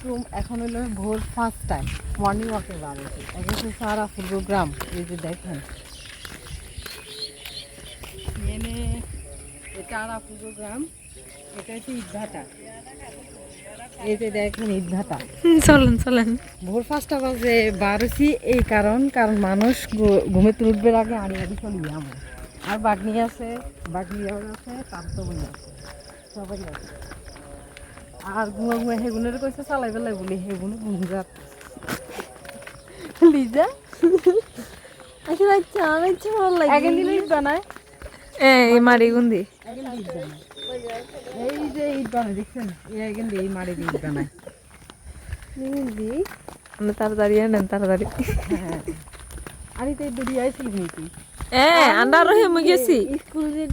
Washroom এখন হলো ভোর 5টায় মর্নিং ওয়াকে বার হয়েছে এখন সারা প্রোগ্রাম এই যে দেখেন এনে এটা আর প্রোগ্রাম এটা হচ্ছে ইটভাটা এই যে দেখেন ইটভাটা চলেন চলেন ভোর 5টা বাজে বার হয়েছি এই কারণ মানুষ ঘুমে তুলবে আগে আড়ি আড়ি চলি আমার আর বাগনি আছে বাগনি আছে তার তো বই আছে সবাই আছে আর ঘুমা ঘুমা হেগুনের কইছে চালাই বেলাই বলি হেগুন ঘুমজাত লিজা আসলে আচ্ছা আমার ইচ্ছে ভালো লাগে আগে দিলে ইট বানায় এই মারি গুন্দি আগে ইট বানায় এই যে ইট বানায় দেখছেন এই দিয়ে মারি দিয়ে ইট বানায় গুন্দি আমরা তাড়াতাড়ি আনেন তাড়াতাড়ি হ্যাঁ আরে তো বেরিয়ে আইছিল নাকি আন্ডার হয়ে গেছি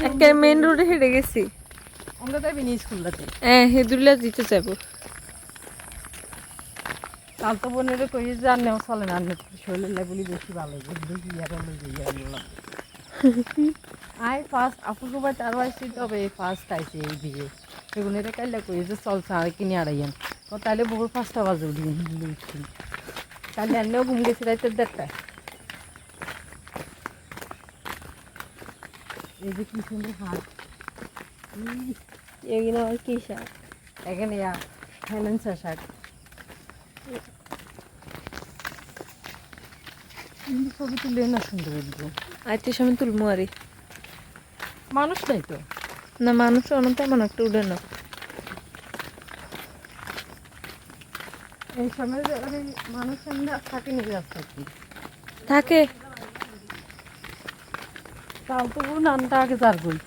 একটা মেইন রোডে হেঁটে গেছি আমরা তাই বিনি স্কুলটাতে হেদুল্লা দিতে যাবো কাল তো বোনের কই যে আর নেও চলে না শরীরের লেগুলি বেশি ভালো দেখি আর বললাম আই ফার্স্ট আপুকে বাট আরও আসছি তবে ফার্স্ট আইছে এই দিকে সেগুলো কাইলে কই যে চলছে আর কিনে আড়াইয়ান তাহলে ভোর 5টা বাজে উঠি কাইলে আনলেও ঘুম গেছি রাইতের 1:30টায় এই যে কি সুন্দর হাট এগুলো আর কি শাক এখানে হেলেন্সা শাক ছবি তুলে না সুন্দর একদম আজকে সময় তুলমু আরে মানুষ নাই তো না মানুষ অনেক তেমন একটা উঠে না এই সময় মানুষ থাকে নিজে রাস্তা কি থাকে তাল তো নানটা আগে যার গই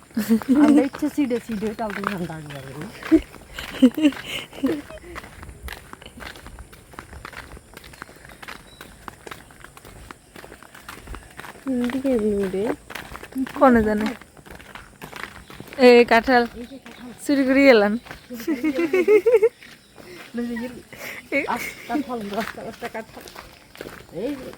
আমরা ইচ্ছে সিডে সিডে তাল তো নানটা আগে যার গই দিকে উড়ে কোনে জানে এই কাঁঠাল চুরি করে গেলাম কাঁঠাল রাস্তা রাস্তা কাঁঠাল এই যে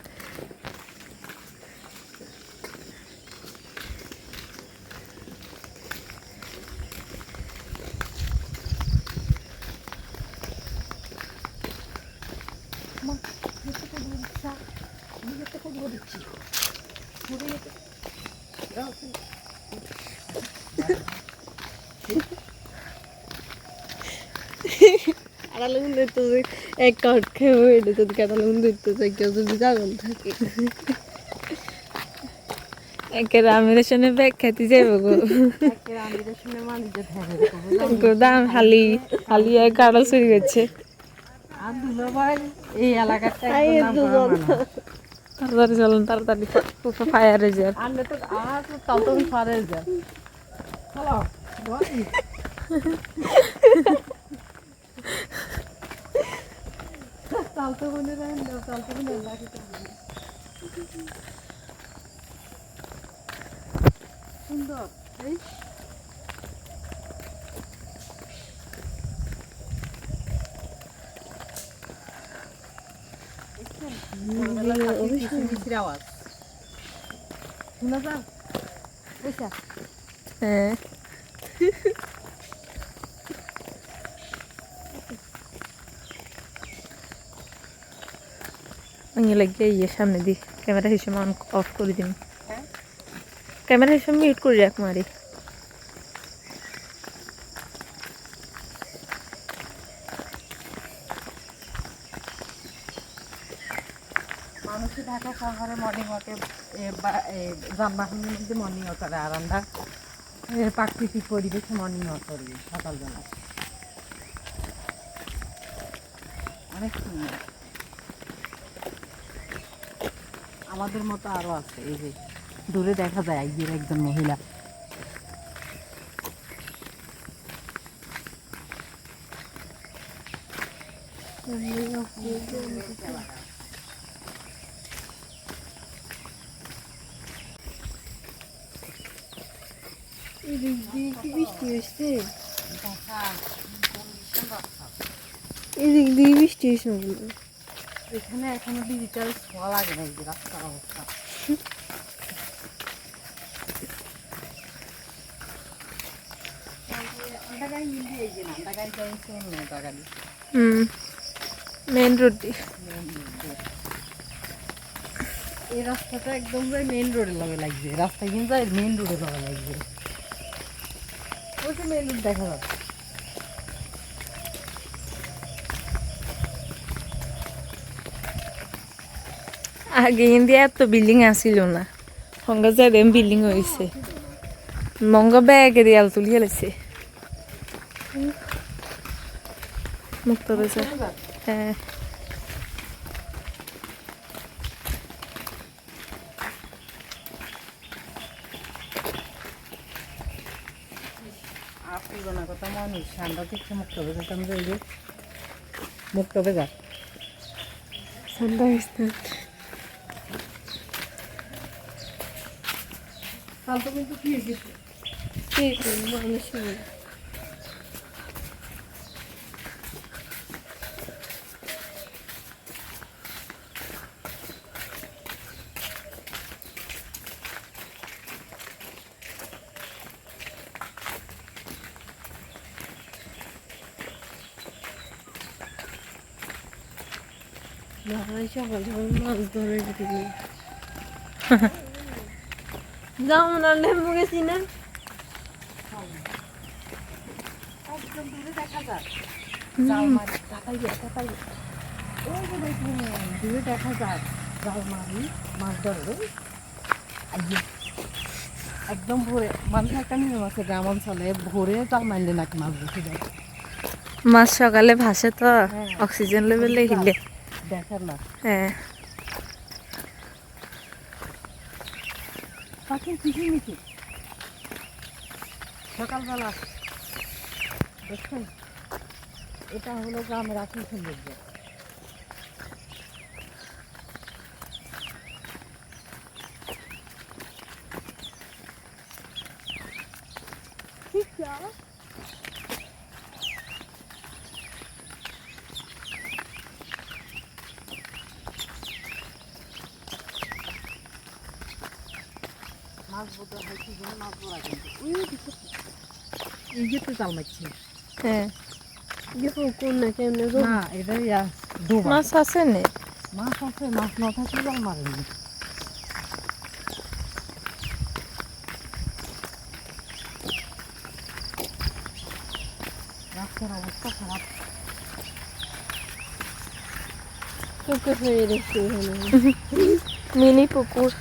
কাঁঠাল ধরতে এক কাঠ খেয়ে এটা যদি কাঁঠাল ধরতে চাই কেউ যদি জাগল থাকে একের আমের সঙ্গে ব্যাগ খেতে যাবো গো দাম হালি হালি এক কাঁঠাল চুরি করছে আর দুলো ভাই এই এলাকাটা তাড়াতাড়ি চলুন তাড়াতাড়ি ফায়ারে যার আনলে তো আর তাও তো ফারে যায় চলো তাল তো বলে দেন তাল তো বলে লাগে সুন্দর এই আওয়াজ শোনা যা বুঝছা হ্যাঁ আমি লাগিয়ে ইয়ে সামনে দি ক্যামেরা হিসেবে অন অফ করে দিন ক্যামেরা হিসেবে মিউট করে রাখ মারি মানুষ ঢাকা শহরে মর্নিং ওয়াকে যানবাহনের মধ্যে মর্নিং ওয়াক করে আর আমরা প্রাকৃতিক পরিবেশে মর্নিং ওয়াক করি সকালবেলা অনেক সুন্দর আমাদের মতো আরও আছে এই যে দূরে দেখা যায় একদিন একজন মহিলা বৃষ্টি হয়েছে এদিক দিয়ে বৃষ্টি হয়েছে এখানে এখনো ডিজিটাল ছোঁয়া লাগে না এই যে রাস্তার অবস্থা গাড়ি মিলিয়ে এই যে না গাড়ি যাই শুনুন না গাড়ি মেইন রোড দিয়ে। এই রাস্তাটা একদম মেইন রোডের লগে লাগছে, রাস্তা কিন্তু মেইন রোডের লগে লাগছে, ওই তো মেইন রোড দেখা যাচ্ছে। আগে ইন্ডিয়া এত বিল্ডিং আসিল না, সঙ্গে যাই দেম বিল্ডিং হয়েছে, মঙ্গ ব্যাগে দেয়াল তুলি হেলেছে। মুক্ত বাজার, হ্যাঁ। পুরোনো কথা মানুষ ঠান্ডা থেকে মুক্ত বাজার, আমি বলবো মুক্ত বাজার ঠান্ডা হয়েছে। কাল তো কিন্তু কি গেছে মানুষ সকাল সকাল মাছ ধরে যাও না লেম্বু গেছি না, একদম দূরে দেখা যায়, জাল মারি তাকাই তাকাই ওই যে দেখুন দূরে দেখা যায় জাল মারি মাছ ধরে। একদম ভোরে মানুষ একটা নিয়ম আছে গ্রাম অঞ্চলে, ভোরে জাল মারলে নাকি মাছ বেশি যায়। মাছ সকালে ভাসে তো, অক্সিজেন লেভেলে হিলে দেখার না। হ্যাঁ। পাখির কিছু মিছি সকালবেলা দেখছেন, এটা হলো গ্রামের আসল সৌন্দর্য। মাছ বোধ হয় কি যেন মাছ ধরা, কিন্তু এই যে তো জাল মারছে। হ্যাঁ, না এটা ডোবা মাছ আছে নে, মাছ আছে, মাছ না থাকলে জাল মারেনি। রাস্তার অবস্থা খারাপ। মিনি পুকুর।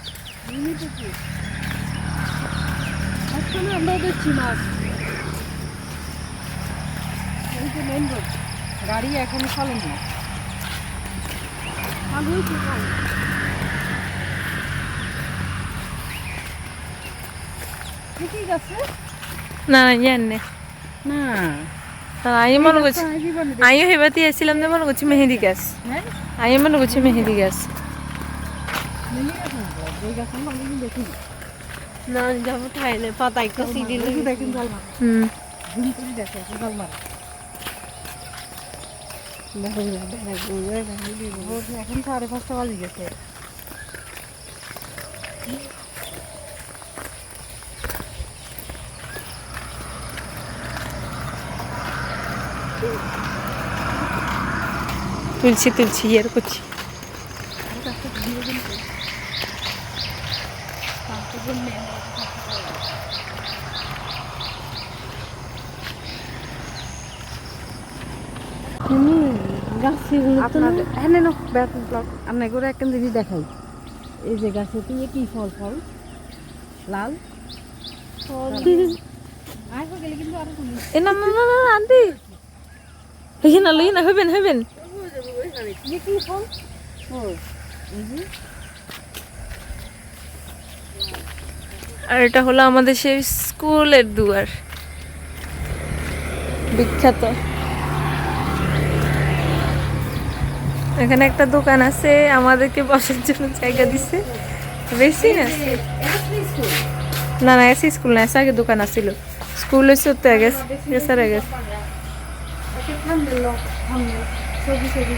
আমরাও দেখছি মাছ, এই যে মেন রোড, গাড়ি এখন চলেন না। ঠিকই আছে না জান নে না, আমি মনে করছি, আমিও হেবাতে এসেছিলাম তো মনে করছি মেহেদি গাছ, হ্যাঁ আমি মনে করছি মেহেদি গাছ। না যাবো ঠাইলে পাতাই কষি দিলে দেখেন জাল মারা, হুম, ঘুম করে দেখে জাল মারা। এখন 5:30 বাজে গেছে। তুলছি তুলছি ইয়ে করছি। আপনাকে একটা জিনিস দেখাই, এই যে গাছে তুমি কি ফল ফল লাল এ না না না না আন্টি, এখানে লই না, হইবেন হইবেন। কি ফল আর এটা হলো আমাদের সেই স্কুলের দুয়ার, বিখ্যাত। এখানে একটা দোকান আছে, আমাদেরকে বসার জন্য জায়গা দিছে, বেশি না। না না এসে স্কুল না, এসে আগে দোকান আছিল, স্কুল হয়েছে তো গেছে গেছে গেছে। ছবি ছবি